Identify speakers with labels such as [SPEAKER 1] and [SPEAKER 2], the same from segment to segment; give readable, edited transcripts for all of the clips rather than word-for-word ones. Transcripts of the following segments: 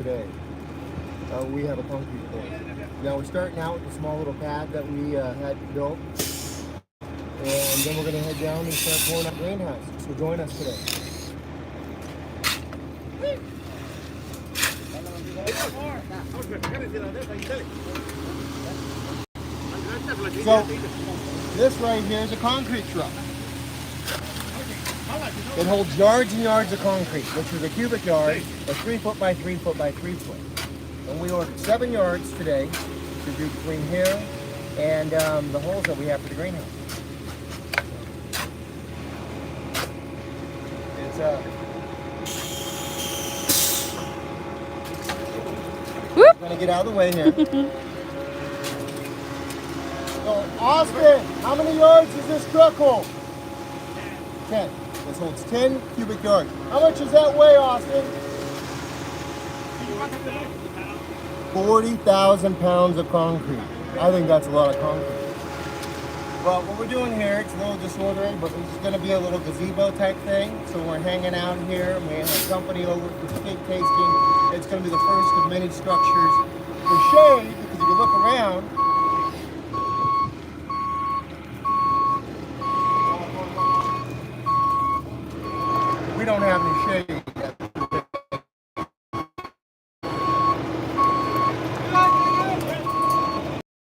[SPEAKER 1] Today, we have a concrete pour. Now we're starting out with a small little pad that we had built, and then we're going to head down and start pouring up greenhouse. So join us today. So this right here is a concrete truck. It holds yards and yards of concrete, which is a cubic yard of 3 foot by 3 foot by 3 foot. And we ordered 7 yards today to do between here and the holes that we have for the greenhouse. It's I'm gonna get out of the way here. So Austin, how many yards does this truck hold? 10. This holds 10 cubic yards. How much does that weigh, Austin? 40,000 pounds of concrete. I think that's a lot of concrete. But what we're doing here, it's a little disorderly, but it's going to be a little gazebo type thing. So we're hanging out here, and we have company over for cake tasting. It's going to be the first of many structures for shade, because if you look around, we don't have any shade yet.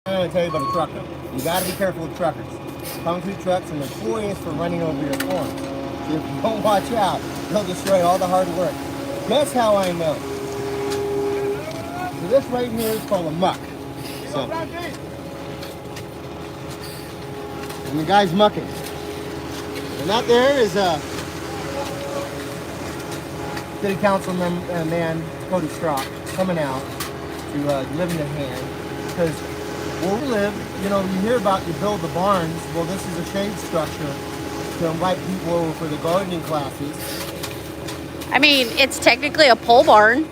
[SPEAKER 1] I'm going to tell you about a trucker. You got to be careful with truckers. Concrete trucks are notorious for running over your corn. So if you don't watch out, they'll destroy all the hard work. Guess how I know? So this right here is called a muck. So, and the guy's mucking. And that there is a City Councilman Cody Strock coming out to give him the hand, because where we live, you know, you hear about you build the barns. Well, this is a shade structure to invite people over for the gardening classes.
[SPEAKER 2] I mean, it's technically a pole barn,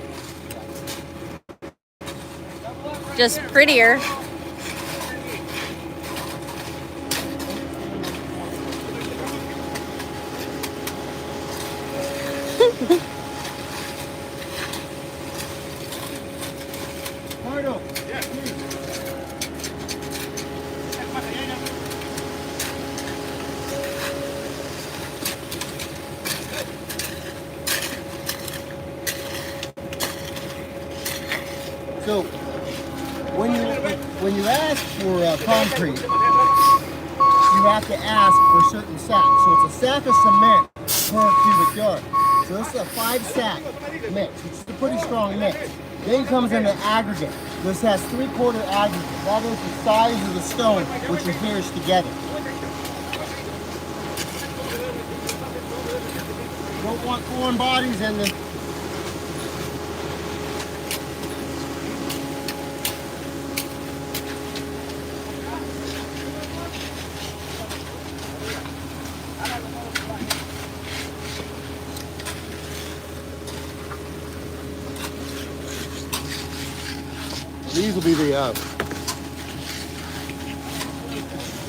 [SPEAKER 2] just prettier.
[SPEAKER 1] Mardo, so when you ask for concrete, you have to ask for certain sacks. So it's a sack of cement per cubic yard. So this is a 5-sack mix. It's a pretty strong mix. Then comes in the aggregate. This has 3/4 aggregate. That is the size of the stone which adheres together. You don't want foreign bodies in the These will be the,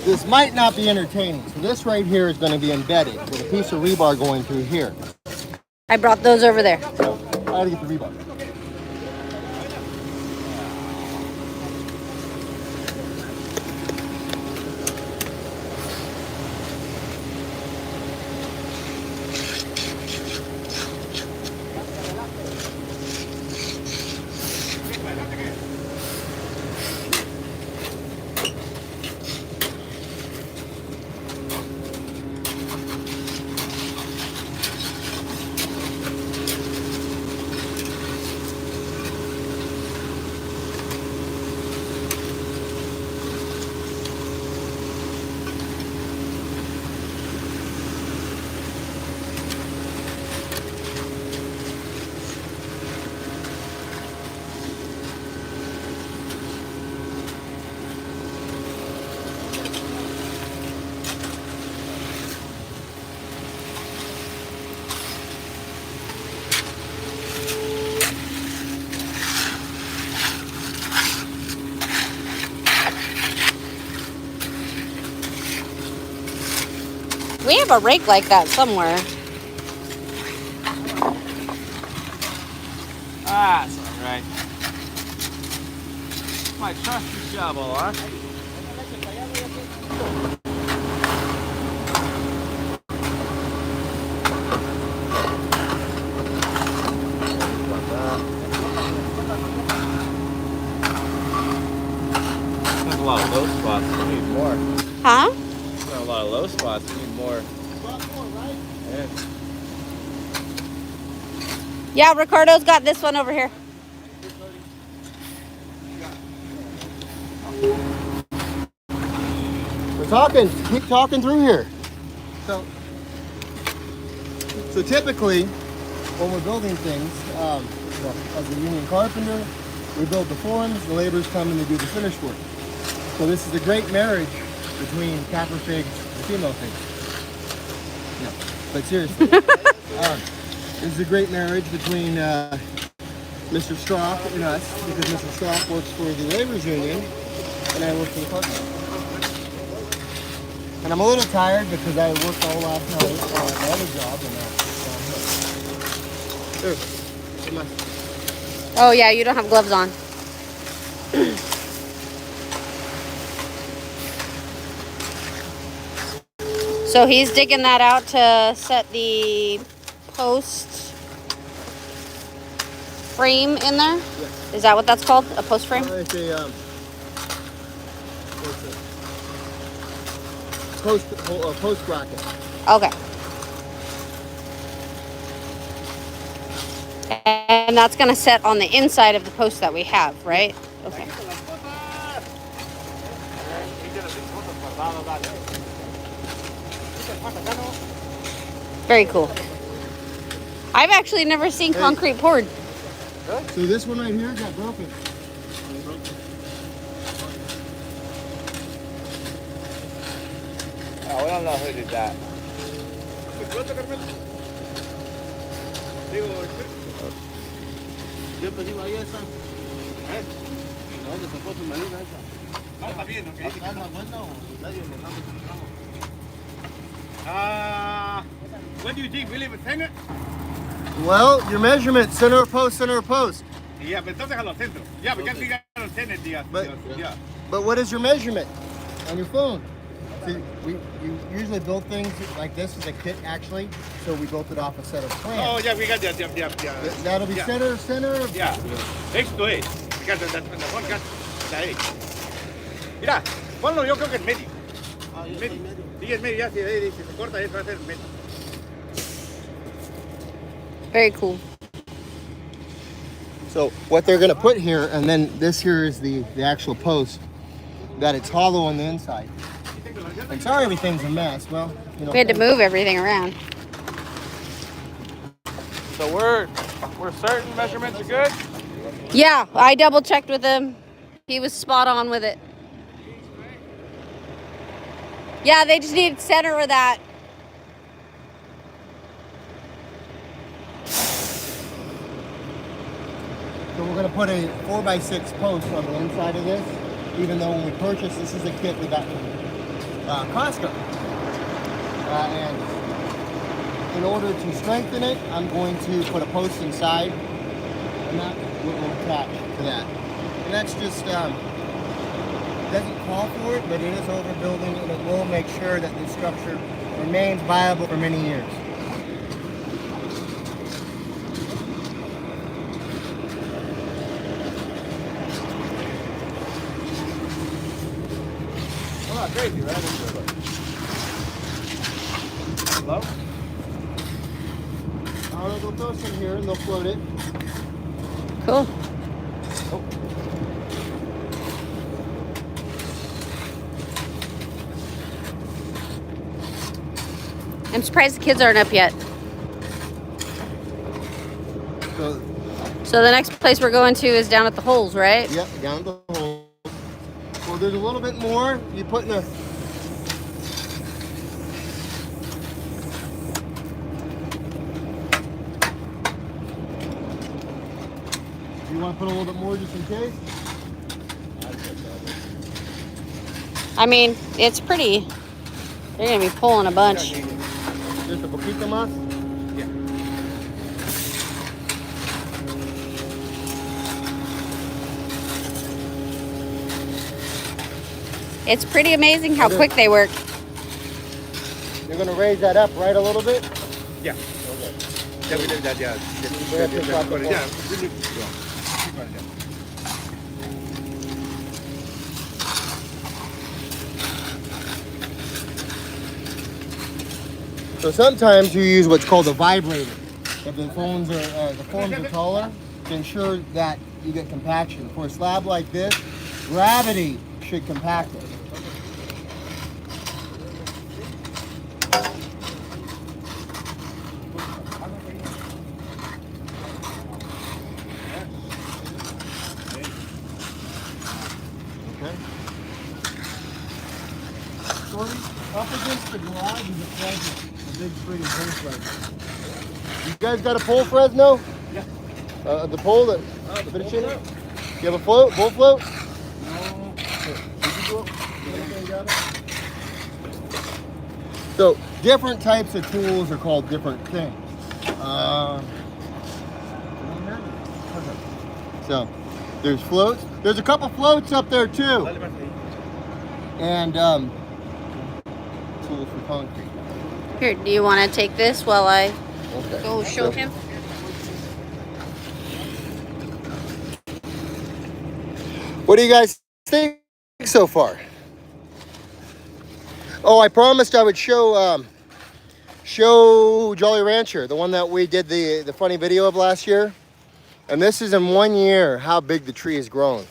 [SPEAKER 1] this might not be entertaining. So this right here is going to be embedded with a piece of rebar going through here.
[SPEAKER 2] I brought those over there.
[SPEAKER 1] So I gotta get the rebar.
[SPEAKER 2] We have a rake like that somewhere.
[SPEAKER 3] Ah, it's all right. My trusty shovel, huh? There's a lot of low spots. We need more.
[SPEAKER 2] Huh?
[SPEAKER 3] There's a lot of low spots. We need more. Yeah.
[SPEAKER 2] Yeah, Ricardo's got this one over here.
[SPEAKER 1] We're talking. Keep talking through here. So typically, when we're building things, as a union carpenter, we build the forms. The laborers come and they do the finish work. So this is a great marriage between Capra figs and female figs. No, but seriously, this is a great marriage between Mr. Strock and us, because Mr. Strock works for the laborers union and I work for the carpenter. And I'm a little tired because I worked all last night on my other job. And come on.
[SPEAKER 2] Oh yeah, you don't have gloves on. So he's digging that out to set the post frame in there?
[SPEAKER 1] Yes.
[SPEAKER 2] Is that what that's called? A post frame?
[SPEAKER 1] It's a post bracket.
[SPEAKER 2] Okay. And that's going to set on the inside of the post that we have, right? Okay. Very cool. I've actually never seen concrete poured.
[SPEAKER 1] So this one right here got broken.
[SPEAKER 3] Oh, we don't know who did that.
[SPEAKER 4] What do you think? Will it hang it?
[SPEAKER 1] Well, your measurement, center of post, center of post.
[SPEAKER 4] Yeah, but entonces a los centros. Yeah, we can figure out los tenes, yeah. Yeah.
[SPEAKER 1] But what is your measurement on your phone? See, you usually build things like this as a kit, actually. So we built it off a set of plans.
[SPEAKER 4] Oh, yeah, we got that. Yeah.
[SPEAKER 1] That'll be
[SPEAKER 4] Yeah.
[SPEAKER 1] center.
[SPEAKER 4] Yeah. X to A. Because the phone got the A. Mira, ponlo yo creo que en medio. Medio. Sí, es medio, ya, si se corta eso va a ser medio.
[SPEAKER 2] Very cool.
[SPEAKER 1] So what they're gonna put here, and then this here is the actual post, that it's hollow on the inside. And sorry everything's a mess. Well, you know.
[SPEAKER 2] We had to move everything around.
[SPEAKER 3] So we're certain measurements are good.
[SPEAKER 2] Yeah, I double checked with him. He was spot on with it. Yeah, they just need center of that.
[SPEAKER 1] So we're gonna put a 4x6 post on the inside of this, even though when we purchased, this is a kit we got from Costco. And in order to strengthen it, I'm going to put a post inside, and that will attach to that. And that's just, doesn't call for it, but it is overbuilding, and it will make sure that the structure remains viable for many years.
[SPEAKER 3] Oh, crazy, right? Hello?
[SPEAKER 1] They'll throw some here and they'll float it.
[SPEAKER 2] Cool.
[SPEAKER 1] Oh.
[SPEAKER 2] I'm surprised the kids aren't up yet. So the next place we're going to is down at the holes, right?
[SPEAKER 1] Yep, down the hole. Well, there's a little bit more. You put in a. You want to put a little bit more just in case?
[SPEAKER 2] I mean, it's pretty. They're gonna be pulling a bunch.
[SPEAKER 1] Just a poquito más.
[SPEAKER 4] Yeah.
[SPEAKER 2] It's pretty amazing how quick they work.
[SPEAKER 1] You're gonna raise that up right a little bit.
[SPEAKER 4] Yeah.
[SPEAKER 1] Okay.
[SPEAKER 4] Yeah, we did that. Yeah.
[SPEAKER 1] We're gonna pick up the
[SPEAKER 4] Yeah.
[SPEAKER 1] So sometimes you use what's called a vibrator. If the forms are taller, to ensure that you get compaction. For a slab like this, gravity should compact it. Up against the garage is a Fresno, a big friggin' pole Fresno. You guys got a pole Fresno?
[SPEAKER 4] Yeah.
[SPEAKER 1] The pole that fit a chin up? You have a float, bull float?
[SPEAKER 4] No.
[SPEAKER 1] So different types of tools are called different things. So there's floats. There's a couple floats up there too. And tools for concrete.
[SPEAKER 2] Here, do you want to take this while I
[SPEAKER 1] Okay.
[SPEAKER 2] go show him?
[SPEAKER 1] What do you guys think so far? Oh, I promised I would show Jolly Rancher, the one that we did the funny video of last year. And this is in 1 year how big the tree has grown.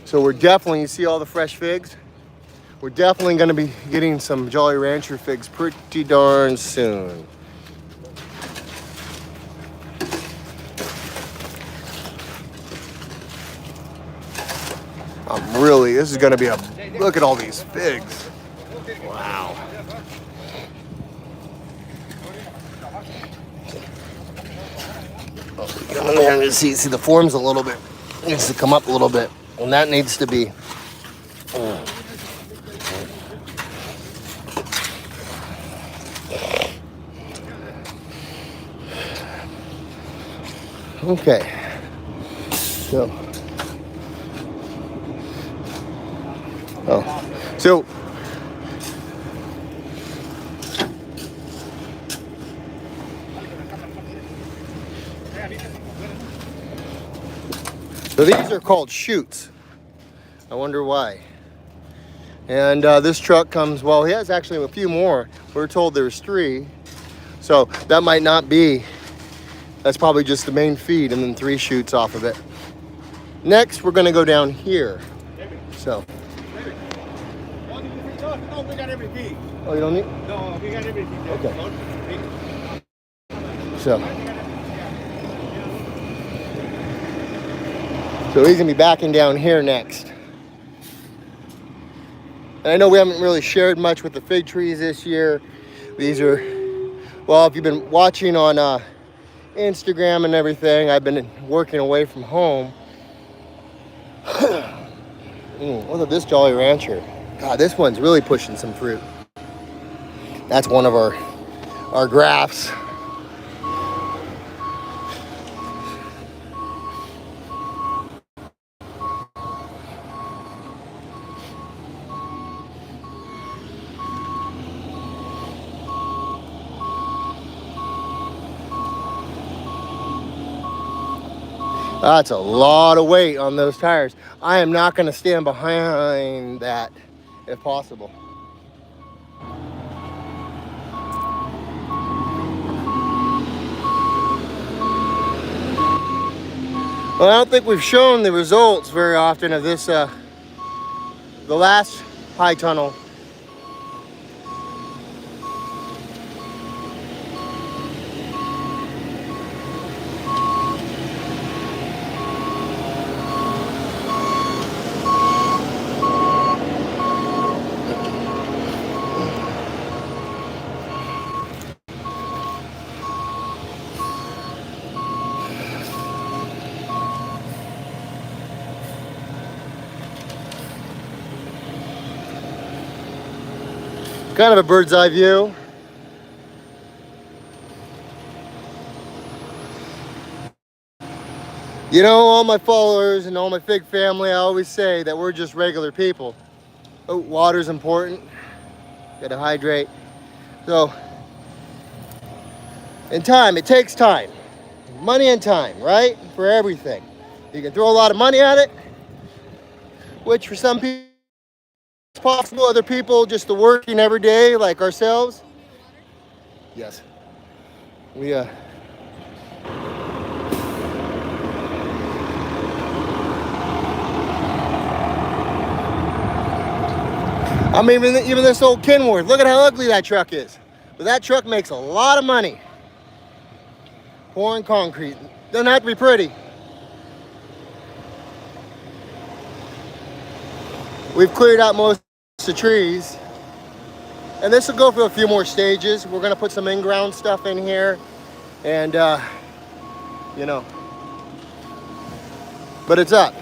[SPEAKER 1] So we're definitely, you see all the fresh figs? We're definitely going to be getting some Jolly Rancher figs pretty darn soon. This is going to be a, look at all these figs. Wow. Oh, come in there and see the form's a little bit, needs to come up a little bit. And that needs to be, okay. So these are called chutes. I wonder why. And this truck comes, well, he has actually a few more. We're told there's 3. So that might not be, that's probably just the main feed and then 3 chutes off of it. Next, we're gonna go down here. So.
[SPEAKER 4] No, we got everything.
[SPEAKER 1] Oh, you don't need?
[SPEAKER 4] No, we got everything.
[SPEAKER 1] Okay. So he's gonna be backing down here next. And I know we haven't really shared much with the fig trees this year. These are, well, if you've been watching on Instagram and everything, I've been working away from home. Look at this Jolly Rancher. God, this one's really pushing some fruit. That's one of our grafts. That's a lot of weight on those tires. I am not going to stand behind that if possible. Well, I don't think we've shown the results very often of this, the last high tunnel. Kind of a bird's eye view. You know, all my followers and all my FIG family, I always say that we're just regular people. Oh, water's important. Gotta hydrate. So, and time, it takes time. Money and time, right? For everything. You can throw a lot of money at it, which for some people is possible. Other people, just the working every day, like ourselves. Yes. We, I mean, even this old Kenworth, look at how ugly that truck is. But that truck makes a lot of money. Pouring concrete. Doesn't have to be pretty. We've cleared out most of the trees. And this will go for a few more stages. We're gonna put some in-ground stuff in here. And, you know, but it's up.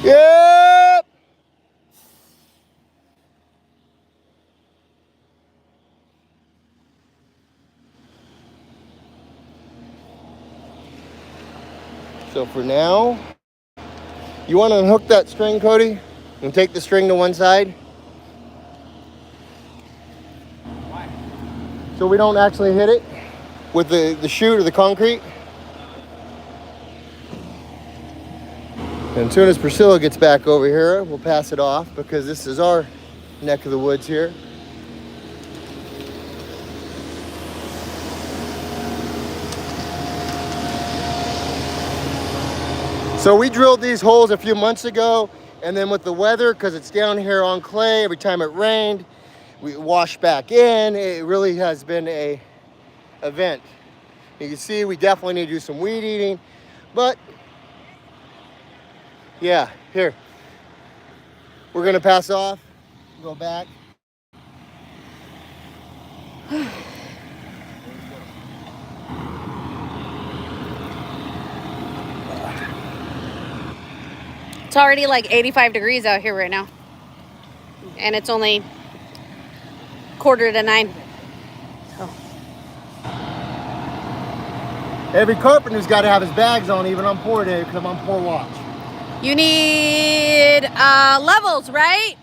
[SPEAKER 1] Yep. So for now, you want to unhook that string, Cody, and take the string to one side.
[SPEAKER 3] Why?
[SPEAKER 1] So we don't actually hit it with the chute or the concrete. And as soon as Priscilla gets back over here, we'll pass it off because this is our neck of the woods here. So we drilled these holes a few months ago, and then with the weather, because it's down here on clay, every time it rained, we wash back in. It really has been a event. You can see we definitely need to do some weed eating, but yeah, here. We're gonna pass off, go back.
[SPEAKER 2] It's already like 85 degrees out here right now. And it's only 8:45. So.
[SPEAKER 1] Every carpenter's got to have his bags on, even on pour day, because I'm on pour watch.
[SPEAKER 2] You need levels, right?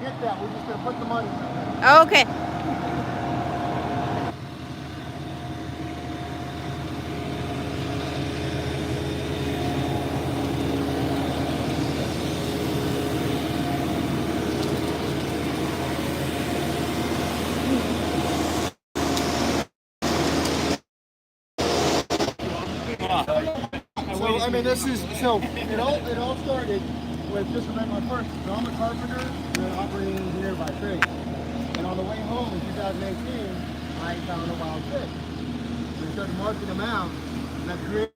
[SPEAKER 1] Get that, we're just gonna put the money in there.
[SPEAKER 2] Okay.
[SPEAKER 1] So, I mean, this is, so it all started with just my first, so I'm a carpenter and an operating engineer by trade. And on the way home in 2018, I found a wild fish. So we started marking them out, and I created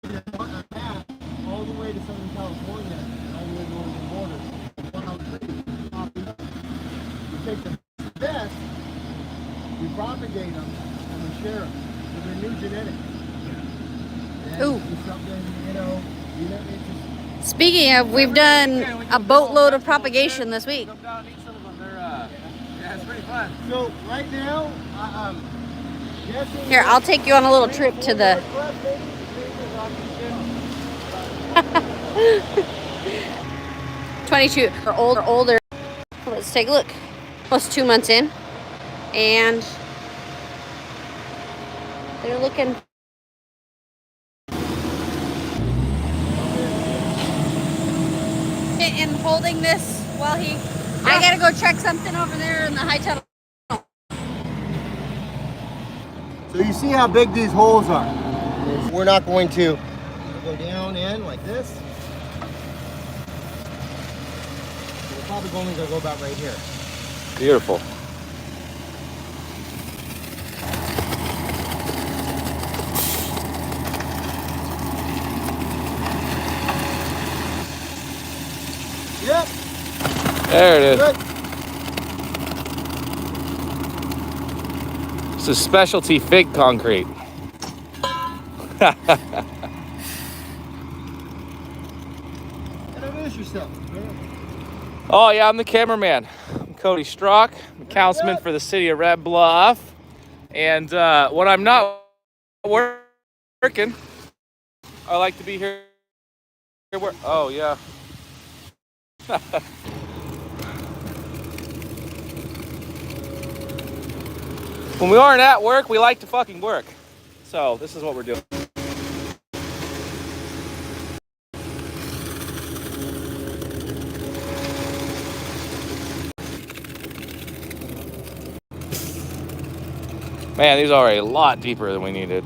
[SPEAKER 1] a path all the way to Southern California, all the way to the northern border. Wild fish. We take the best, we propagate them, and we share them. So they're new genetics.
[SPEAKER 2] Ooh.
[SPEAKER 1] Something, you know, it's just,
[SPEAKER 2] Speaking of, we've done a boatload of propagation this week.
[SPEAKER 3] Come down and eat some of them. They're, yeah, it's pretty fun.
[SPEAKER 1] so right now, guessing
[SPEAKER 2] Here, I'll take you on a little trip to the... 22 or older. Let's take a look. Almost 2 months in. And they're looking... And holding this while he... I gotta go check something over there in the high tunnel.
[SPEAKER 1] So you see how big these holes are. We're not going to go down in like this. We're probably only going to go about right here.
[SPEAKER 3] Beautiful.
[SPEAKER 1] Yep.
[SPEAKER 3] There it is.
[SPEAKER 1] Good.
[SPEAKER 3] This is specialty fig concrete.
[SPEAKER 1] Introduce yourself.
[SPEAKER 3] Oh yeah, I'm the cameraman. I'm Cody Strzok. I'm a councilman for the city of Red Bluff. And when I'm not working, I like to be here. Oh yeah. When we aren't at work, we like to fucking work. So this is what we're doing. Man, these are a lot deeper than we needed.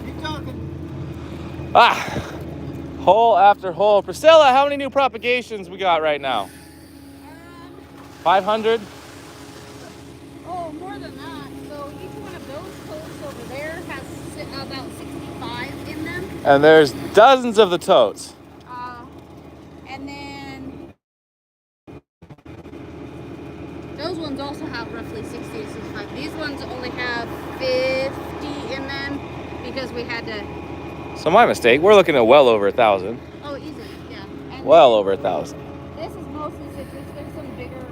[SPEAKER 1] Keep talking.
[SPEAKER 3] Hole after hole. Priscilla, how many new propagations we got right now? 500?
[SPEAKER 2] Oh, more than that. So each one of those totes over there has about 65 in them.
[SPEAKER 3] And there's dozens of the totes.
[SPEAKER 2] And then those ones also have roughly 60 to 65. These ones only have 50 in them because we had to.
[SPEAKER 3] So my mistake. We're looking at well over 1,000.
[SPEAKER 2] Oh, easily, yeah. And
[SPEAKER 3] Well over 1,000.
[SPEAKER 2] this is mostly citrus. There's some bigger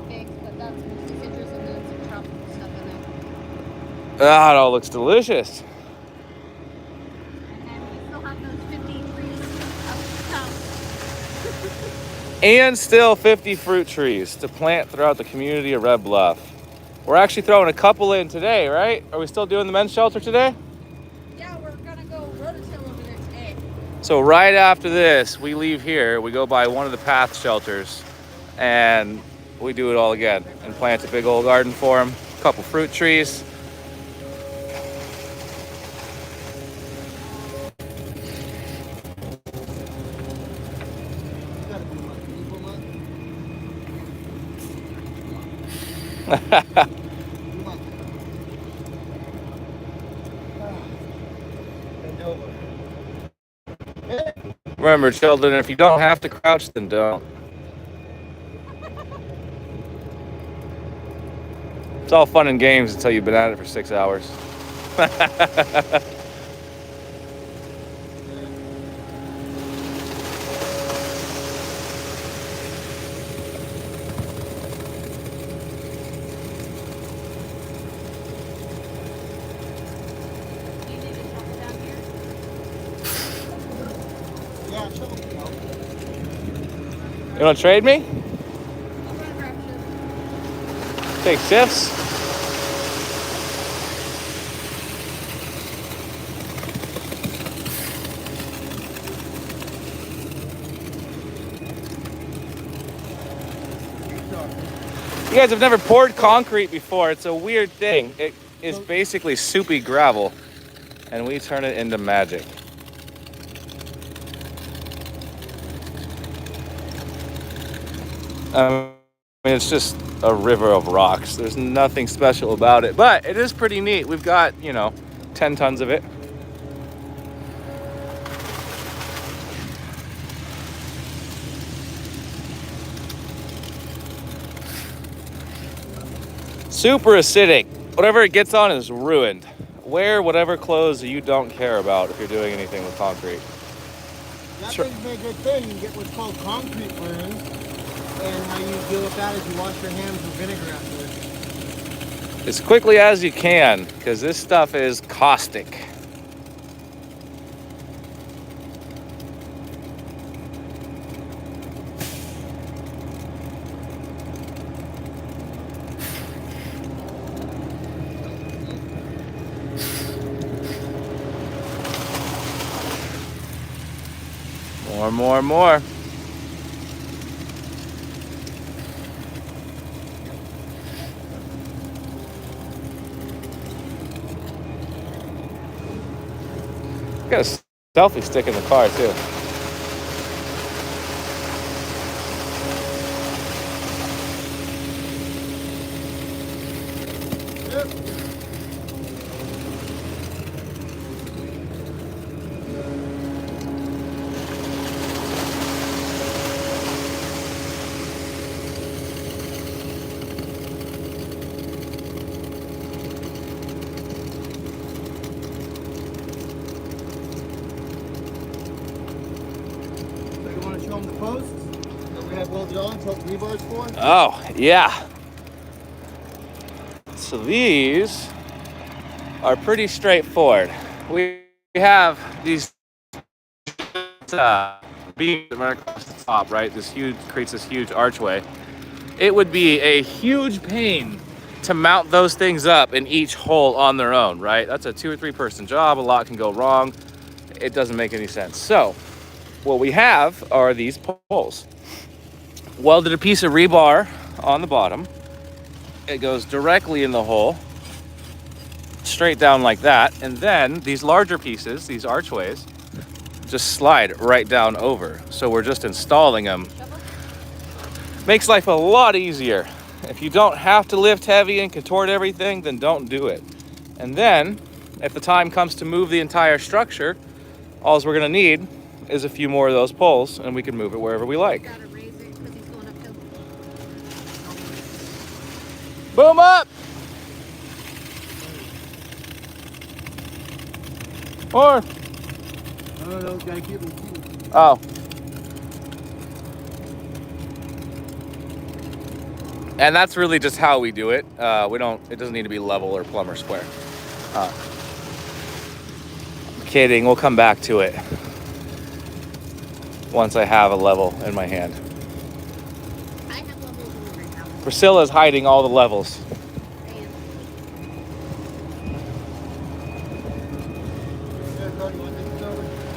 [SPEAKER 2] figs, but that's mostly citrus and then some tropical stuff in there.
[SPEAKER 3] Ah, it all looks delicious.
[SPEAKER 2] And then we still have those 50 trees up top.
[SPEAKER 3] And still 50 fruit trees to plant throughout the community of Red Bluff. We're actually throwing a couple in today, right? Are we still doing the men's shelter today?
[SPEAKER 2] Yeah, we're gonna go rototill over there today.
[SPEAKER 3] So right after this, we leave here, we go by one of the path shelters, and we do it all again and plant a big old garden for them, a couple fruit trees.
[SPEAKER 1] Gotta be my people, man. Come on. Bend over.
[SPEAKER 3] Remember, children, if you don't have to crouch, then don't. It's all fun and games until you've been at it for 6 hours.
[SPEAKER 2] Do you need a shovel down here?
[SPEAKER 1] Yeah, chill.
[SPEAKER 3] You want to trade me?
[SPEAKER 2] I'm gonna grab this.
[SPEAKER 3] Take shifts? You guys have never poured concrete before. It's a weird thing. It is basically soupy gravel, and we turn it into magic. I mean, it's just a river of rocks. There's nothing special about it, but it is pretty neat. We've got, 10 tons of it. Super acidic. Whatever it gets on is ruined. Wear whatever clothes you don't care about if you're doing anything with concrete.
[SPEAKER 1] That
[SPEAKER 3] Sure.
[SPEAKER 1] brings me a good thing. You get what's called concrete burns. And how you deal with that is you wash your hands with vinegar afterwards.
[SPEAKER 3] As quickly as you can, because this stuff is caustic. More. Got a selfie stick in the car too.
[SPEAKER 1] Show them the posts that we have welded on, took rebars for.
[SPEAKER 3] Oh, yeah. So these are pretty straightforward. We have these beams that run across the top, right? Creates this huge archway. It would be a huge pain to mount those things up in each hole on their own, right? That's a 2 or 3 person job. A lot can go wrong. It doesn't make any sense. So what we have are these poles. Welded a piece of rebar on the bottom. It goes directly in the hole, straight down like that. And then these larger pieces, these archways, just slide right down over. So we're just installing them. Makes life a lot easier. If you don't have to lift heavy and contort everything, then don't do it. And then, if the time comes to move the entire structure, all we're gonna need is a few more of those poles and we can move it wherever we like.
[SPEAKER 2] Gotta raise it 'cause he's going uphill.
[SPEAKER 3] Boom up! Or,
[SPEAKER 1] No, gotta keep them.
[SPEAKER 3] oh. And that's really just how we do it. It doesn't need to be level or plumb or square. Kidding, we'll come back to it once I have a level in my hand.
[SPEAKER 2] I have levels in the right now.
[SPEAKER 3] Priscilla's hiding all the levels.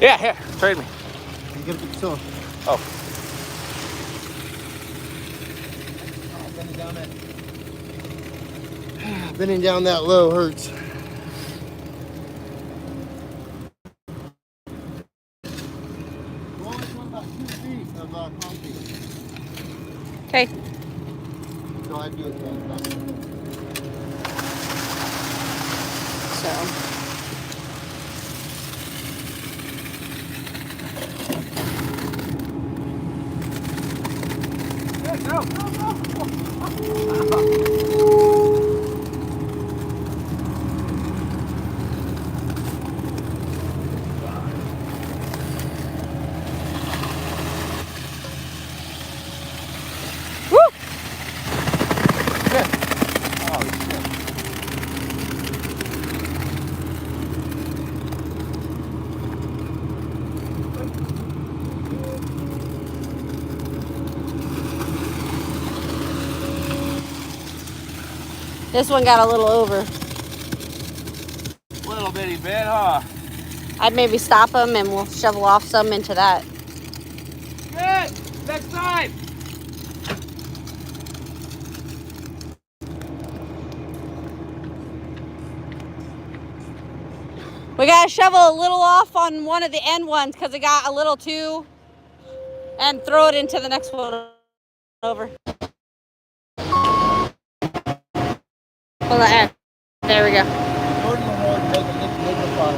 [SPEAKER 3] Yeah, here, trade me.
[SPEAKER 1] You give it to Priscilla.
[SPEAKER 3] Oh.
[SPEAKER 1] Bending down that low hurts. We're only doing about 2 feet of concrete.
[SPEAKER 2] Okay.
[SPEAKER 1] So I do it
[SPEAKER 2] So. This one got a little over.
[SPEAKER 3] Little bitty bit, huh?
[SPEAKER 2] I'd maybe stop them and we'll shovel off some into that.
[SPEAKER 3] Good! Next time!
[SPEAKER 2] We gotta shovel a little off on one of the end ones because it got a little too, and throw it into the next one over. On the end. There we go.
[SPEAKER 1] Jordan will roll and make it look dignified.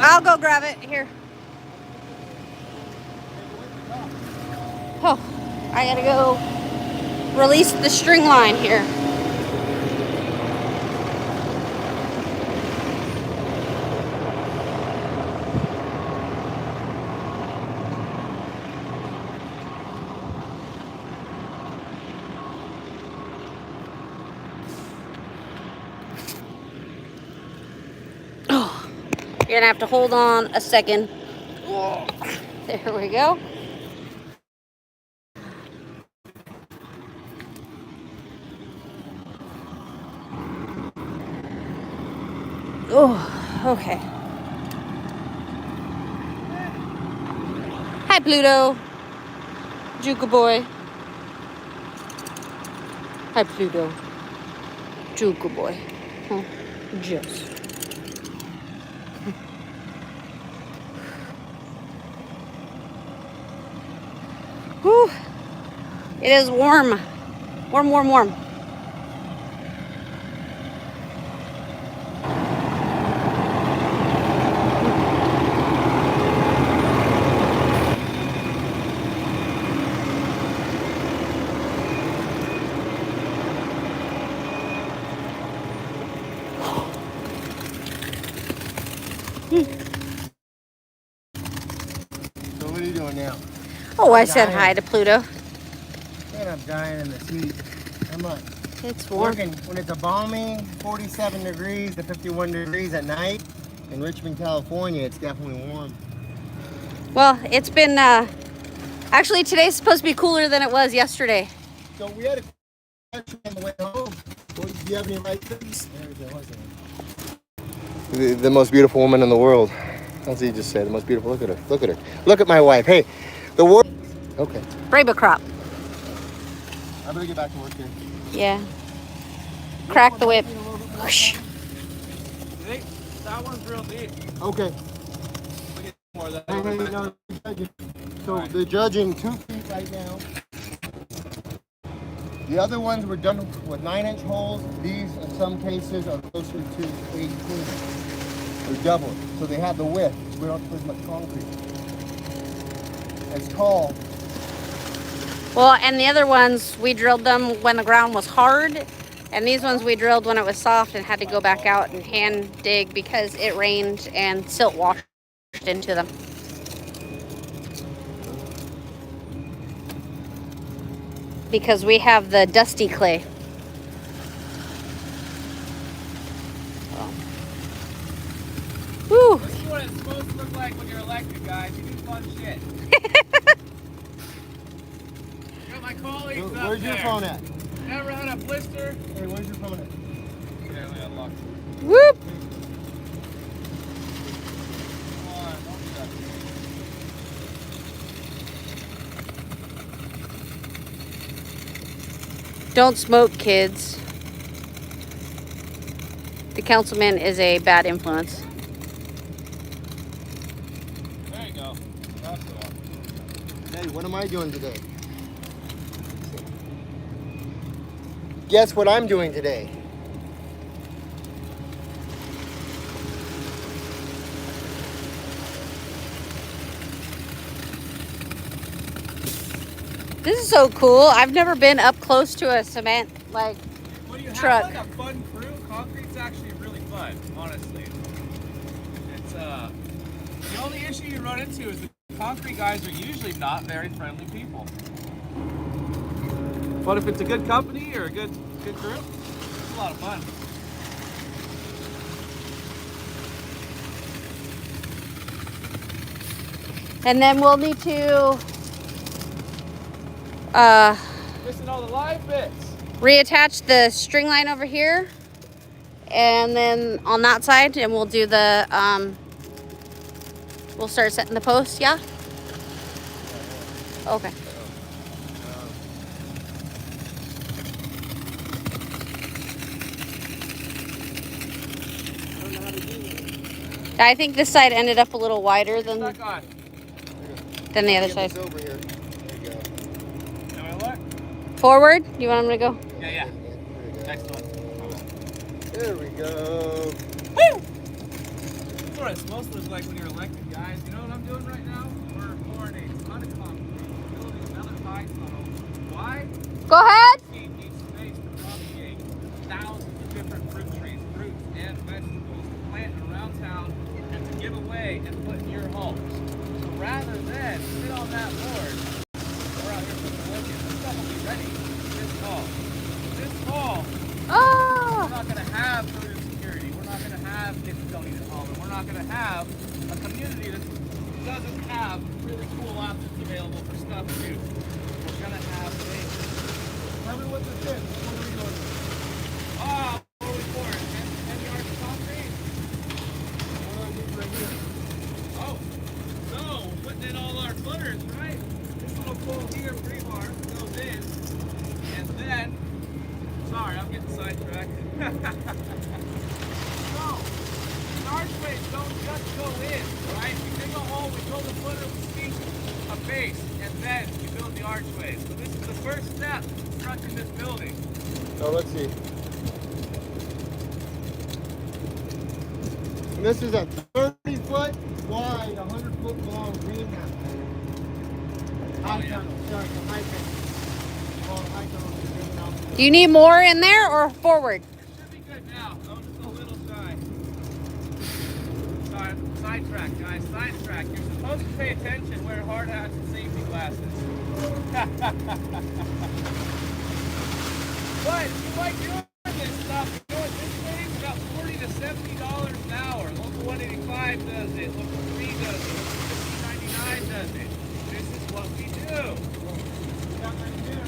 [SPEAKER 2] I'll go grab it here. Oh, I gotta go release the string line here. You're gonna have to hold on a second. There we go. Oh, okay. Hi, Pluto. Juka boy. Hi, Pluto. Juka boy. Huh? Just. Whew. It is warm. Warm, warm, warm.
[SPEAKER 1] So what are you doing now?
[SPEAKER 2] Oh, I said hi to Pluto.
[SPEAKER 1] Man, I'm dying in this heat. I'm like
[SPEAKER 2] It's warm.
[SPEAKER 1] working when it's a balmy 47 degrees to 51 degrees at night in Richmond, California. It's definitely warm.
[SPEAKER 2] Well, it's been, actually today's supposed to be cooler than it was yesterday.
[SPEAKER 1] So we had a question on the way home. Do you have any license? The most beautiful woman in the world. That's what you just said. The most beautiful. Look at her. Look at her. Look at my wife. Hey, the world. Okay.
[SPEAKER 2] Braba crop.
[SPEAKER 1] I better get back to work here.
[SPEAKER 2] Yeah. Crack the whip. Whoosh.
[SPEAKER 3] That one's real deep.
[SPEAKER 1] Okay.
[SPEAKER 3] More of that.
[SPEAKER 1] Hey, no, so they're judging 2 feet right now. The other ones were done with 9-inch holes. These, in some cases, are closer to 18. They're double. So they have the width. We don't put as much concrete. It's tall.
[SPEAKER 2] Well, and the other ones, we drilled them when the ground was hard. And these ones we drilled when it was soft and had to go back out and hand dig because it rained and silt washed into them. Because we have the dusty clay. Woo!
[SPEAKER 3] This is what it's supposed to look like when you're elected, guys. You do fun shit. Got my colleagues up
[SPEAKER 1] Where's your
[SPEAKER 3] there.
[SPEAKER 1] phone at?
[SPEAKER 3] Never had a blister.
[SPEAKER 1] Hey, where's your phone at?
[SPEAKER 3] Yeah, we unlocked.
[SPEAKER 2] Whoop!
[SPEAKER 3] Come on, don't do that.
[SPEAKER 2] Don't smoke, kids. The councilman is a bad influence.
[SPEAKER 3] There you go. That's the one.
[SPEAKER 1] Hey, what am I doing today? Guess what I'm doing today?
[SPEAKER 2] This is so cool. I've never been up close to a cement like
[SPEAKER 3] When you
[SPEAKER 2] truck.
[SPEAKER 3] have like a fun crew, concrete's actually really fun, honestly. It's the only issue you run into is the concrete guys are usually not very friendly people. But if it's a good company or a good crew, it's a lot of fun.
[SPEAKER 2] And then we'll need to
[SPEAKER 3] Missing all the live bits.
[SPEAKER 2] reattach the string line over here and then on that side, and we'll do the we'll start setting the posts. Yeah, okay. I think this side ended up a little wider than
[SPEAKER 3] Stuck on.
[SPEAKER 2] the other
[SPEAKER 1] Get
[SPEAKER 2] side.
[SPEAKER 1] this over here. There you go.
[SPEAKER 3] Am I look?
[SPEAKER 2] Forward, you want them to go?
[SPEAKER 3] Yeah. Next one.
[SPEAKER 1] There we go.
[SPEAKER 3] Woo! That's what it's supposed to look like when you're elected, guys. You know what I'm doing right now? We're pouring a ton of concrete, building another high tunnel. Why?
[SPEAKER 2] Go ahead.
[SPEAKER 3] We need space to propagate thousands of different fruit trees, fruits, and vegetables to plant around town and to give away and put in your homes. So rather than sit on that board, we're out here putting wood in. This stuff will be ready this fall. This fall,
[SPEAKER 2] Oh.
[SPEAKER 3] we're not going to have food insecurity. We're not going to have kids who don't eat at home. And we're not going to have a community that doesn't have really cool options available for stuff to do. We're going to have things.
[SPEAKER 1] Tell me what this is. What are we doing?
[SPEAKER 3] Oh, what are we pouring? 10 yards of concrete?
[SPEAKER 1] What do I need right here?
[SPEAKER 3] Oh, so we're putting in all our footers, right? hole here, rebar, goes in, and then, sorry, I'm getting sidetracked. So, the archways don't just go in, right? We dig a hole, we build a footer, we sink a base, and then we build the archways. So this is the first step in constructing this building.
[SPEAKER 1] So let's see. And this is a 30-foot wide, 100-foot long greenhouse. High tunnel, sorry, the high tunnel. Well, high tunnel is greenhouse.
[SPEAKER 2] Do you need more in there or forward?
[SPEAKER 3] It should be good now. I was just a little shy. Sorry, sidetrack, guys, sidetrack. You're supposed to pay attention, wear hard hats and safety glasses. But if you like doing this stuff, you know what this thing's about $40 to $70 an hour. Local 185 does it, Local 3 does it, Local 1599 does it. This is what we do.
[SPEAKER 1] Got right here.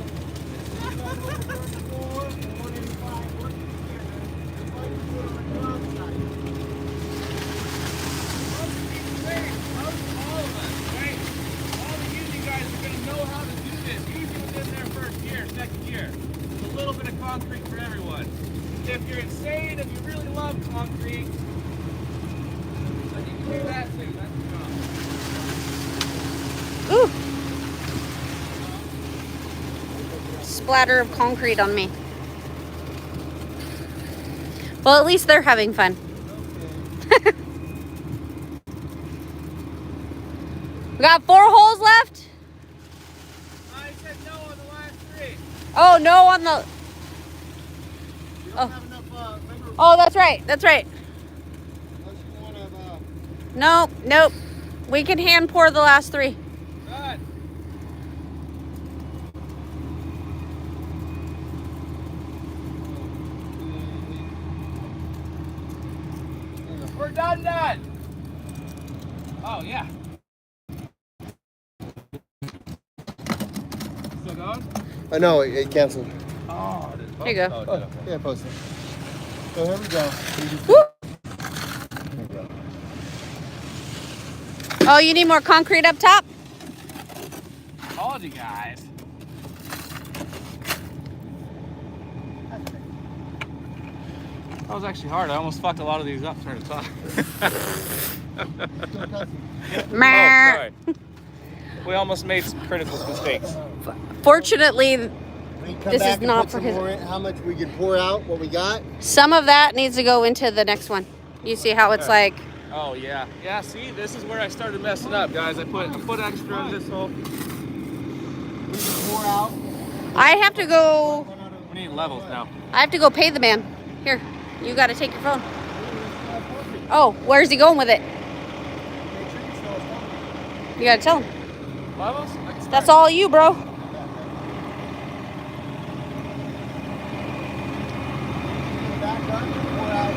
[SPEAKER 1] This is over 34 and 185 working together. Just like we do on the job site.
[SPEAKER 3] Most of these things, all of us, right? All the union guys are going to know how to do this, usually within their first year, second year. There's a little bit of concrete for everyone. If you're insane, if you really love concrete, then you can do that too. That's the job.
[SPEAKER 2] Ooh. Splatter of concrete on me. Well, at least they're having fun. We got 4 holes left.
[SPEAKER 3] I said no on the last 3.
[SPEAKER 2] Oh, no on the...
[SPEAKER 1] You don't have enough, remember,
[SPEAKER 2] Oh, that's right. That's right.
[SPEAKER 1] unless you want to,
[SPEAKER 2] Nope, nope. We can hand pour the last 3.
[SPEAKER 3] Good. We're done. Oh, yeah. Still going?
[SPEAKER 1] I know, it canceled.
[SPEAKER 3] Oh, it is.
[SPEAKER 2] Here you go.
[SPEAKER 3] Oh,
[SPEAKER 1] Oh, yeah, post it. So here we go.
[SPEAKER 2] Woo! Oh, you need more concrete up top?
[SPEAKER 3] Told you guys. That was actually hard. I almost fucked a lot of these up trying to talk.
[SPEAKER 2] Meh.
[SPEAKER 3] sorry. We almost made some critical mistakes.
[SPEAKER 2] Fortunately,
[SPEAKER 1] We come
[SPEAKER 2] This
[SPEAKER 1] back
[SPEAKER 2] is
[SPEAKER 1] and
[SPEAKER 2] not
[SPEAKER 1] put
[SPEAKER 2] for
[SPEAKER 1] some
[SPEAKER 2] his-
[SPEAKER 1] more in, how much we can pour out, what we got.
[SPEAKER 2] some of that needs to go into the next one. You see how it's like...
[SPEAKER 3] Oh yeah. Yeah, see, this is where I started messing up, guys. I put extra in this hole.
[SPEAKER 1] We can pour out.
[SPEAKER 2] I have to go...
[SPEAKER 3] We need levels now.
[SPEAKER 2] I have to go pay the man. Here, you got to take your phone. Oh, where's he going with it? You got to tell him.
[SPEAKER 3] Levels?
[SPEAKER 2] That's all you, bro.
[SPEAKER 1] Back up and pour out,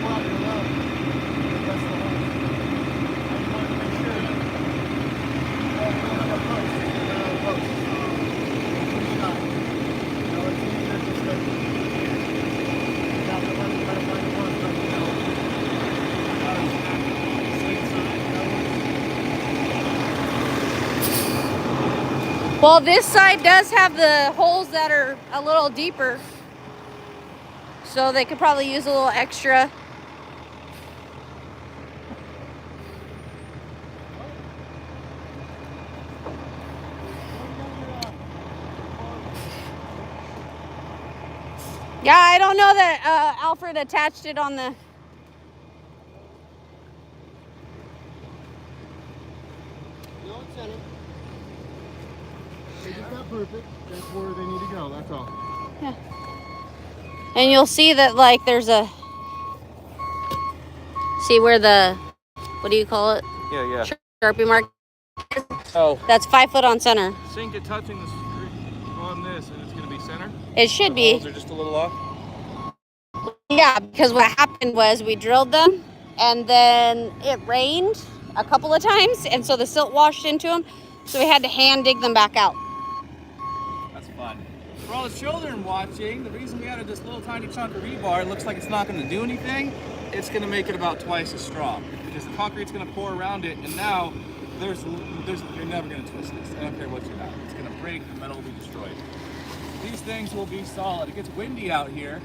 [SPEAKER 1] pour out your load. That's the one. I just wanted to make sure. Well, we don't have a post. We don't have a post. Shot. No, it's easier just to... You have to learn how to find a post, but you know.
[SPEAKER 2] Well, this side does have the holes that are a little deeper. So they could probably use a little extra. Yeah, I don't know that Alfred attached it on the...
[SPEAKER 1] No, it's in it. They just got perfect. That's where they need to go, that's all.
[SPEAKER 2] And you'll see that, like, there's a... See where the... What do you call it?
[SPEAKER 3] Yeah.
[SPEAKER 2] Sharpie mark.
[SPEAKER 3] Oh.
[SPEAKER 2] That's 5 foot on center.
[SPEAKER 3] Sink it touching the screw on this and it's gonna be center.
[SPEAKER 2] It should be.
[SPEAKER 3] Holes are just a little off.
[SPEAKER 2] Yeah, because what happened was we drilled them and then it rained a couple of times and so the silt washed into them. So we had to hand dig them back out.
[SPEAKER 3] That's fun. For all the children watching, the reason we added this little tiny chunk of rebar, it looks like it's not gonna do anything. It's gonna make it about twice as strong because the concrete's gonna pour around it, and now you're never gonna twist this. I don't care what you have. It's gonna break. The metal will be destroyed. These things will be solid. It gets windy out here,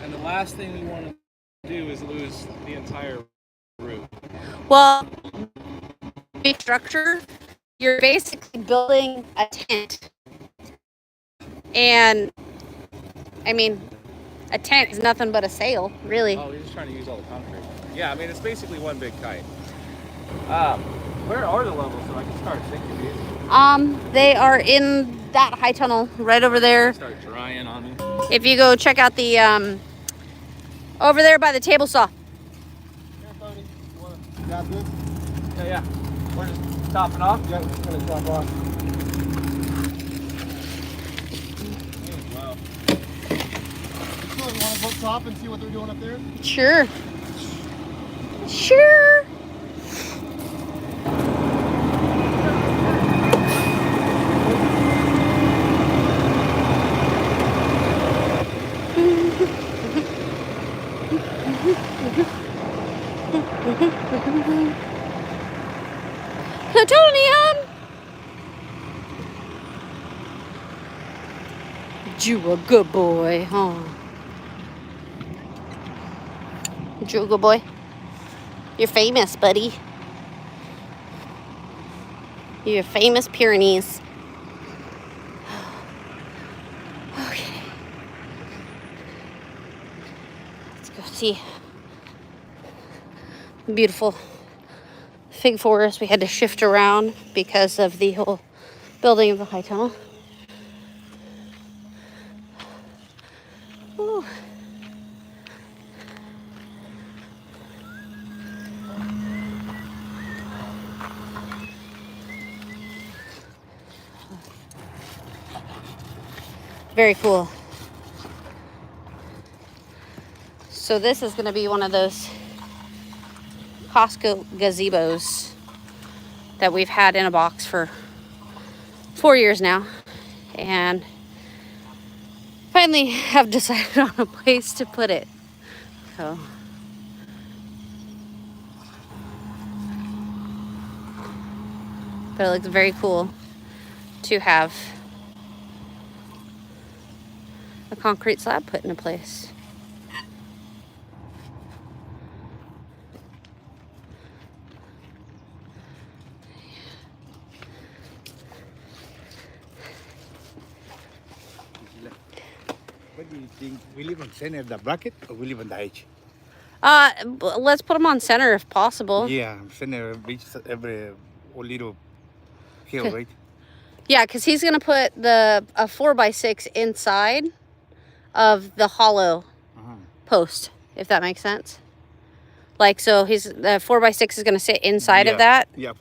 [SPEAKER 3] and the last thing we want to do is lose the entire roof.
[SPEAKER 2] Well, big structure, you're basically building a tent. And I mean, a tent is nothing but a sail, really.
[SPEAKER 3] Oh, you're just trying to use all the concrete. Yeah, I mean, it's basically one big kite. Where are the levels so I can start sinking these?
[SPEAKER 2] They are in that high tunnel right over there.
[SPEAKER 3] Start drying on me.
[SPEAKER 2] If you go check out the over there by the table saw.
[SPEAKER 1] Got this?
[SPEAKER 3] Yeah. We're just topping off.
[SPEAKER 1] Yeah, we're just gonna top off.
[SPEAKER 3] Wow.
[SPEAKER 1] So you want to go top and see what they're doing up there?
[SPEAKER 2] Sure. Sure. Plutonium! You a good boy, huh? You a good boy? You're famous, buddy. You're famous Pyrenees. Okay. Let's go see. Beautiful fig forest. We had to shift around because of the whole building of the high tunnel. Ooh. Very cool. So this is going to be one of those Costco gazebos that we've had in a box for 4 years now, and finally have decided on a place to put it. So but it looks very cool to have a concrete slab put into place.
[SPEAKER 4] What do you think? We live on center of the bracket or we live on the edge?
[SPEAKER 2] Let's put them on center if possible.
[SPEAKER 4] Yeah, center reaches every little hill, right?
[SPEAKER 2] Yeah, because he's gonna put a 4x6 inside of the hollow post, if that makes sense. Like, so the 4x6 is gonna sit inside of that,
[SPEAKER 4] Yeah.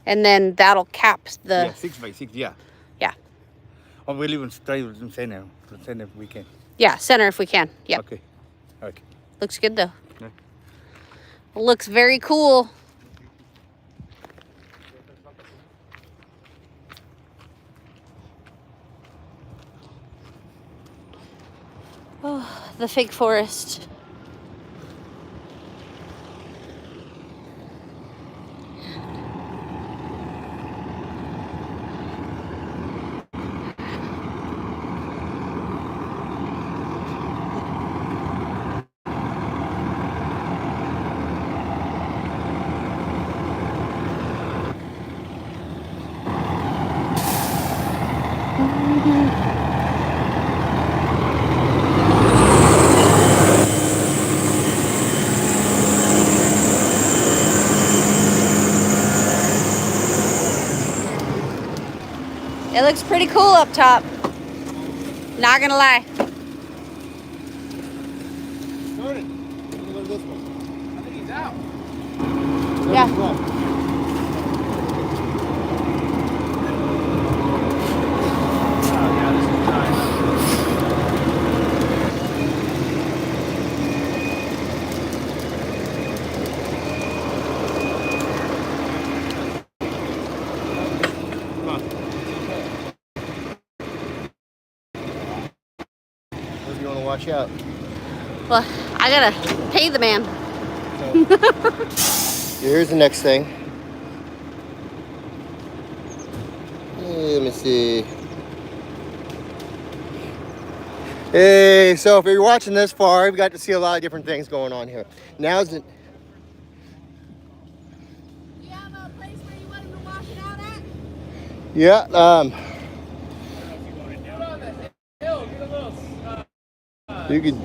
[SPEAKER 2] and then that'll cap the.
[SPEAKER 4] Yeah, 6x6, yeah.
[SPEAKER 2] Yeah.
[SPEAKER 4] Or we live on center if we can.
[SPEAKER 2] Yeah, center if we can. Yep.
[SPEAKER 4] Okay. Okay.
[SPEAKER 2] Looks good though.
[SPEAKER 4] Yeah.
[SPEAKER 2] Looks very cool. Oh, the fig forest. It looks pretty cool up top. Not gonna lie.
[SPEAKER 1] Started. Look at this one.
[SPEAKER 3] I think he's out.
[SPEAKER 2] Yeah.
[SPEAKER 3] Oh, yeah, this is giant.
[SPEAKER 1] What do you want to watch out?
[SPEAKER 2] Well, I gotta pay the man.
[SPEAKER 1] Here's the next thing. Let me see. Hey, so if you're watching this far, we've got to see a lot of different things going on here. Now's the...
[SPEAKER 2] Do you have a place where you want him to wash it out at?
[SPEAKER 1] Yeah, you could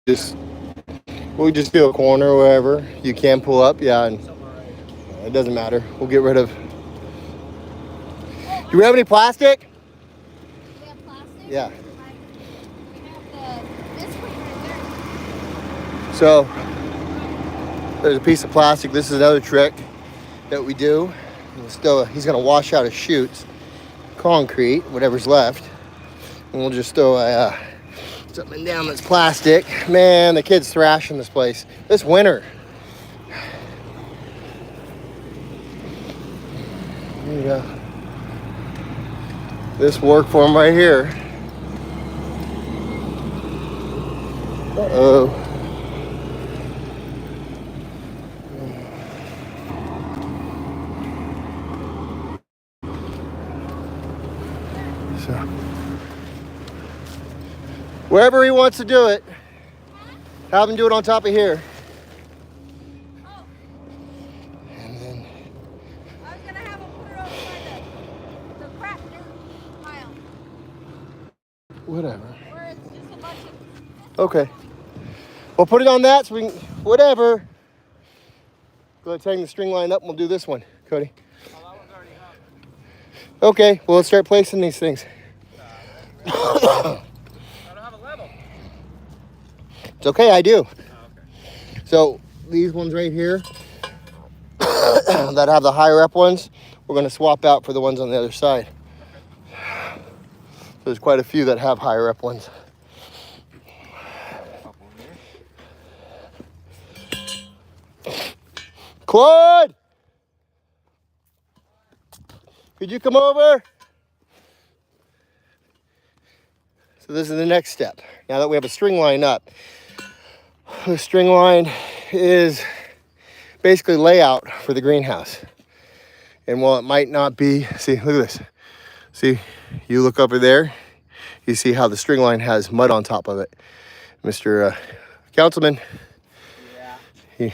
[SPEAKER 1] just, we'll just do a corner or wherever. You can pull up, yeah, and it doesn't matter. We'll get rid of... Do we have any plastic?
[SPEAKER 2] Do you have plastic?
[SPEAKER 1] Yeah.
[SPEAKER 2] We have this one right there.
[SPEAKER 1] So, there's a piece of plastic. This is another trick that we do. He's gonna wash out his chutes, concrete, whatever's left, and we'll just throw something down that's plastic. Man, the kids thrashing this place this winter. There you go. This worked for him right here. Uh-oh. So, wherever he wants to do it, have him do it on top of here.
[SPEAKER 2] Oh,
[SPEAKER 1] And then,
[SPEAKER 2] I was gonna have him put it over by the crap dirt pile
[SPEAKER 1] whatever.
[SPEAKER 2] where it's just a bunch of.
[SPEAKER 1] Okay. Well, put it on that so we can, whatever. Go ahead and tighten the string line up and we'll do this one, Cody. Okay, well, let's start placing these things.
[SPEAKER 3] I don't have a level.
[SPEAKER 1] It's okay, I do.
[SPEAKER 3] Oh, okay.
[SPEAKER 1] So these ones right here that have the higher up ones, we're going to swap out for the ones on the other side. There's quite a few that have higher up ones. Claude! Could you come over? So this is the next step. Now that we have a string line up, the string line is basically layout for the greenhouse. And while it might not be, see, look at this. See, you look over there, you see how the string line has mud on top of it. Mr. Councilman, yeah.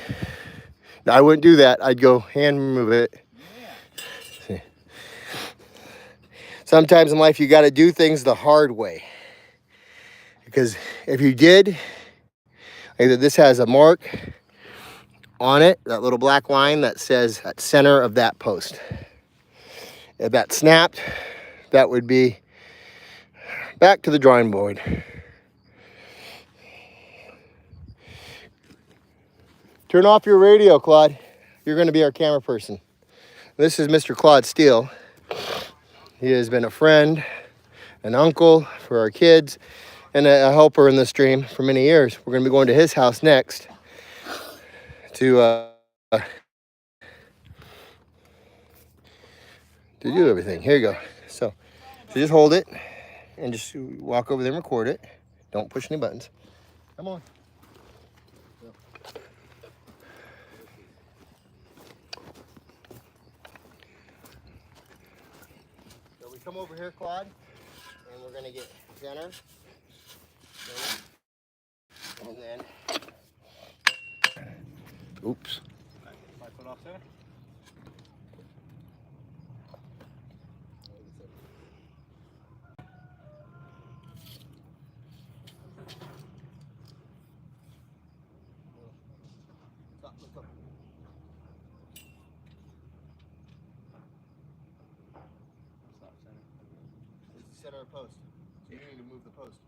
[SPEAKER 1] I wouldn't do that. I'd go hand remove it. Yeah. See. Sometimes in life you got to do things the hard way. Because if you did, either this has a mark on it, that little black line that says at center of that post. If that snapped, that would be back to the drawing board. Turn off your radio, Claude. You're going to be our camera person. This is Mr. Claude Steele. He has been a friend, an uncle for our kids, and a helper in the stream for many years. We're going to be going to his house next to do everything. Here you go. So just hold it and just walk over there and record it. Don't push any buttons. Come on. So we come over here, Claude, and we're gonna get center. And then, oops.
[SPEAKER 4] 5 foot off center.
[SPEAKER 1] Look up.
[SPEAKER 4] Stop center.
[SPEAKER 1] It's the center of the post. So you need to move the post.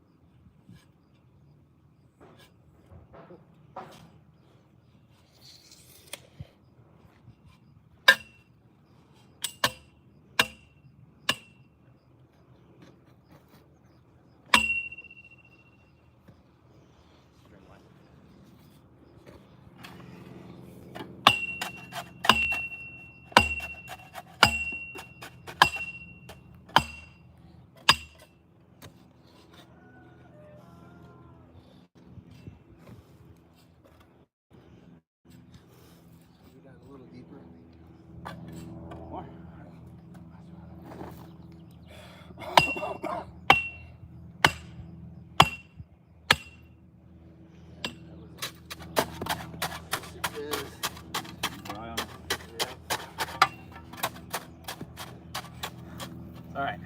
[SPEAKER 3] All right.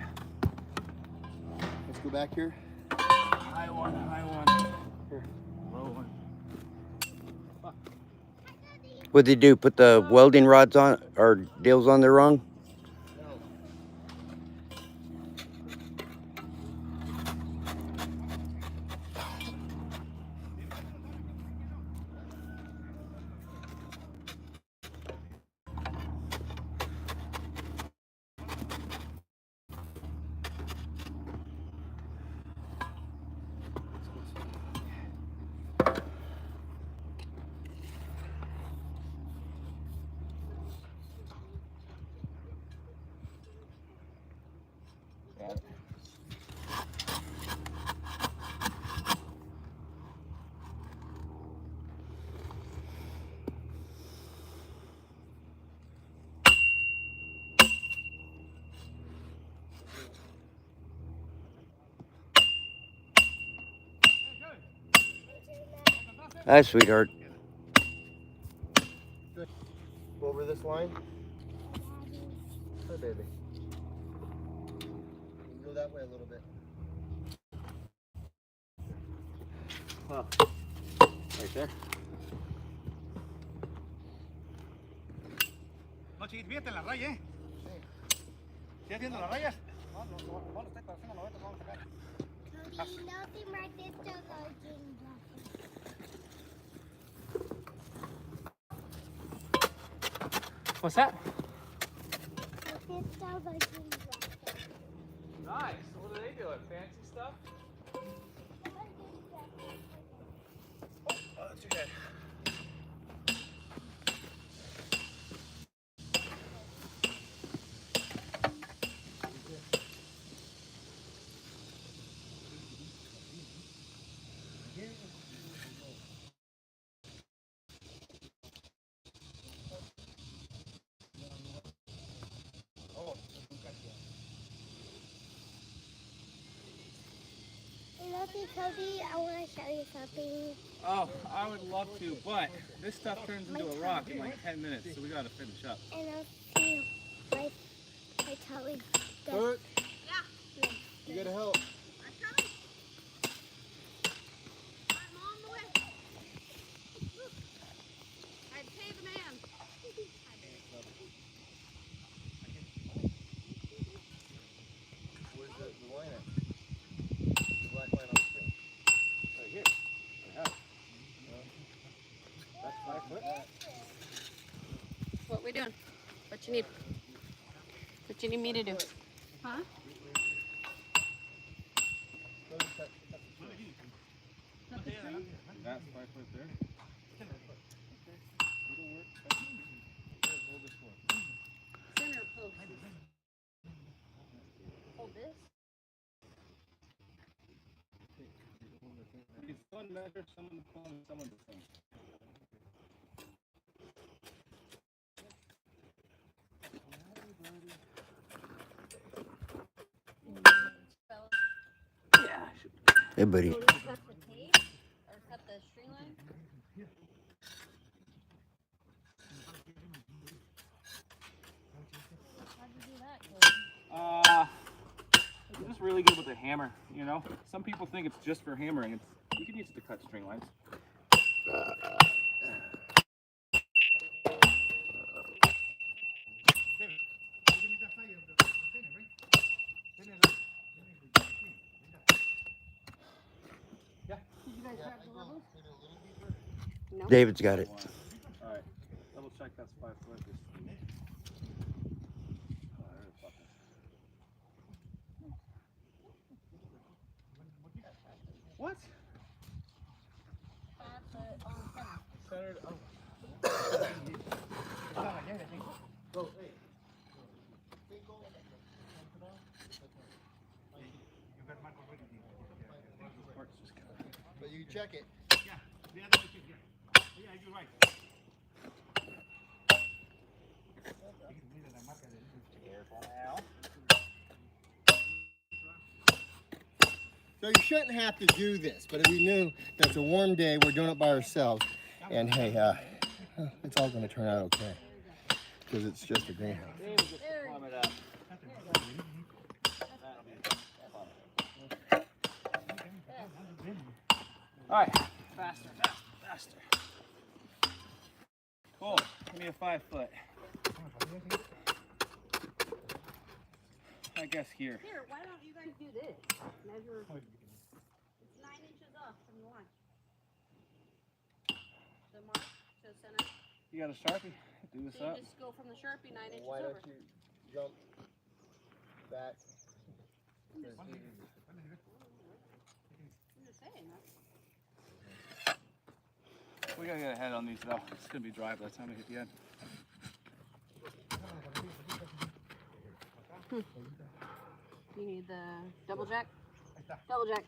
[SPEAKER 1] Let's go back here.
[SPEAKER 3] High one, high one. Here, low one.
[SPEAKER 5] What'd they do? Put the welding rods on or deals on there wrong? Hi, sweetheart.
[SPEAKER 1] Go over this line. Hi, baby. Go that way a little bit.
[SPEAKER 3] Well, right there.
[SPEAKER 4] No, chiquito, fíjate en la raya, ¿eh? ¿Sí haciendo las rayas? No, no, no lo estoy haciendo, lo vamos a sacar.
[SPEAKER 6] Cody, nothing right this dog again.
[SPEAKER 3] What's that?
[SPEAKER 6] This dog again.
[SPEAKER 3] Nice. What are they doing? Fancy stuff? Oh, that's your head.
[SPEAKER 6] Cody, I want to show you something.
[SPEAKER 3] Oh, I would love to, but this stuff turns into a rock in like 10 minutes, so we gotta finish up.
[SPEAKER 6] And I'll see my tummy.
[SPEAKER 1] Bert? Yeah. You gotta help. Where's the line at? The black line on the screen.
[SPEAKER 4] Right here. I have it. That's 5 foot.
[SPEAKER 2] What we doing? What you need? What you need me to do? Huh?
[SPEAKER 4] That's 5 foot there.
[SPEAKER 2] Center post. Hold this.
[SPEAKER 4] It's one measure, someone the phone, someone the phone.
[SPEAKER 5] Hey, buddy.
[SPEAKER 2] Cut the tape or cut the string line? How'd you do that,
[SPEAKER 3] I'm just really good with a hammer, you know? Some people think it's just for hammering. You can use it to cut string lines.
[SPEAKER 2] No.
[SPEAKER 5] David's got it.
[SPEAKER 3] All right, double check that's 5 foot. What? Centered. Oh.
[SPEAKER 1] But you check it.
[SPEAKER 4] Yeah, the other way, yeah. Yeah, you're right.
[SPEAKER 1] So you shouldn't have to do this, but if you knew that it's a warm day, we're doing it by ourselves. And hey, it's all going to turn out okay because it's just a greenhouse.
[SPEAKER 3] David just plumb it up. All right, faster, faster. Cool. Give me a 5 foot. I guess here.
[SPEAKER 2] Here, why don't you guys do this? Measure. It's 9 inches off from the line. The mark to the center.
[SPEAKER 3] You got a Sharpie? Do this
[SPEAKER 2] So you
[SPEAKER 3] up.
[SPEAKER 2] just go from the Sharpie 9 inches
[SPEAKER 1] Why
[SPEAKER 2] over.
[SPEAKER 1] don't you jump back?
[SPEAKER 2] I'm just saying that.
[SPEAKER 3] We gotta get ahead on these though. It's gonna be dry by the time we hit the end.
[SPEAKER 2] You need the double jack? Double jack.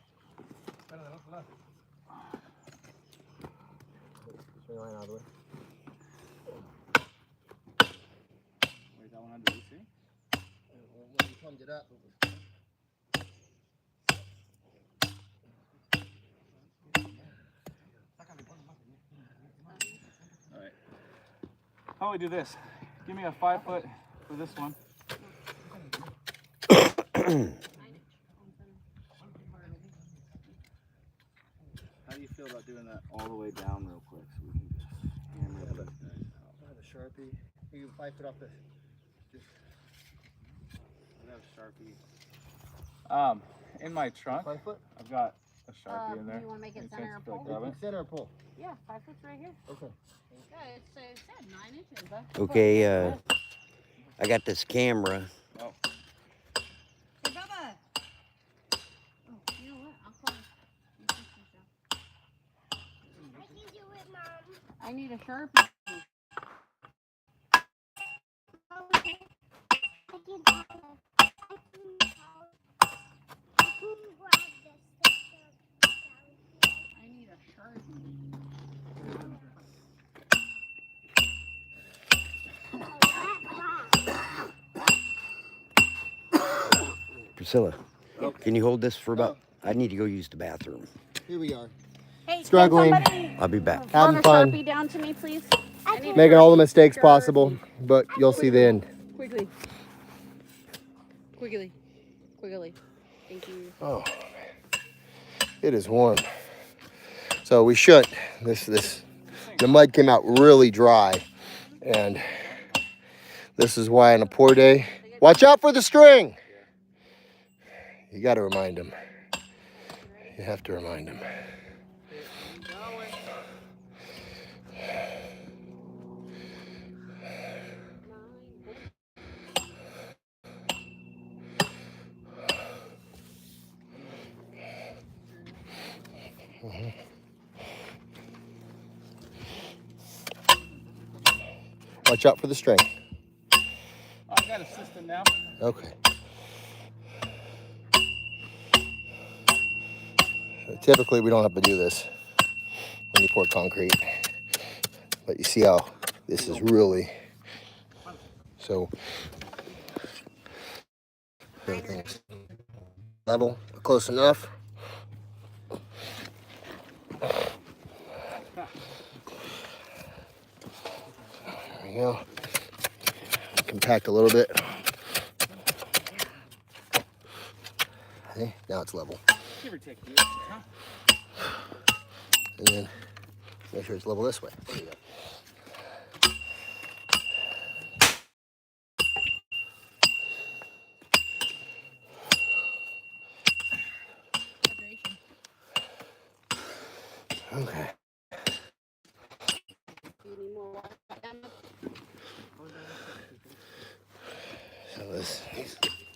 [SPEAKER 1] Swing line out of the way.
[SPEAKER 3] Wait, that one under AC?
[SPEAKER 1] When you plumbed it up, it was
[SPEAKER 3] All right. How do we do this? Give me a 5 foot for this one. How do you feel about doing that all the way down real quick so we can just hammer these guys out?
[SPEAKER 1] I have a Sharpie. You can 5 foot off the. Just
[SPEAKER 3] I have a Sharpie. In my trunk,
[SPEAKER 1] 5 foot?
[SPEAKER 3] I've got a Sharpie in there.
[SPEAKER 2] Do you want to make it
[SPEAKER 3] Any
[SPEAKER 2] center
[SPEAKER 3] chance
[SPEAKER 2] or
[SPEAKER 3] you feel like
[SPEAKER 2] pole?
[SPEAKER 3] grabbing it?
[SPEAKER 1] Center or pull?
[SPEAKER 2] Yeah, 5 foot's right here.
[SPEAKER 1] Okay.
[SPEAKER 2] Yeah, it said 9 inches. Huh?
[SPEAKER 5] Okay, I got this camera.
[SPEAKER 3] Oh,
[SPEAKER 2] Hey, Bubba! Oh, you know what? I'll call you.
[SPEAKER 6] I can do it, Mom.
[SPEAKER 2] I need a Sharpie.
[SPEAKER 6] Okay. I can do it. I can grab this.
[SPEAKER 2] I need a Sharpie.
[SPEAKER 5] Priscilla, can you hold this for about? I need to go use the bathroom.
[SPEAKER 1] Here we are.
[SPEAKER 2] Hey,
[SPEAKER 1] Struggling.
[SPEAKER 2] can somebody
[SPEAKER 5] I'll be back.
[SPEAKER 1] Having
[SPEAKER 2] run a
[SPEAKER 1] fun.
[SPEAKER 2] Sharpie down to me, please? I need
[SPEAKER 1] Making
[SPEAKER 2] a
[SPEAKER 1] all the mistakes
[SPEAKER 2] Sharpie.
[SPEAKER 1] possible, but you'll see the end.
[SPEAKER 2] Quickly. Quickly. Quickly. Thank you.
[SPEAKER 1] Oh, it is warm. So we should. The mud came out really dry, and this is why on a poor day, watch out for the string. You got to remind them. You have to remind them. Watch out for the string.
[SPEAKER 3] I got a system now.
[SPEAKER 1] Okay. Typically, we don't have to do this when you pour concrete, but you see how this is really so. Everything's level, close enough. There we go. Compact a little bit. Okay, now it's level.
[SPEAKER 3] Give or take you.
[SPEAKER 1] And then make sure it's level this way. There you go. Okay.
[SPEAKER 2] Do you need more water?
[SPEAKER 1] So this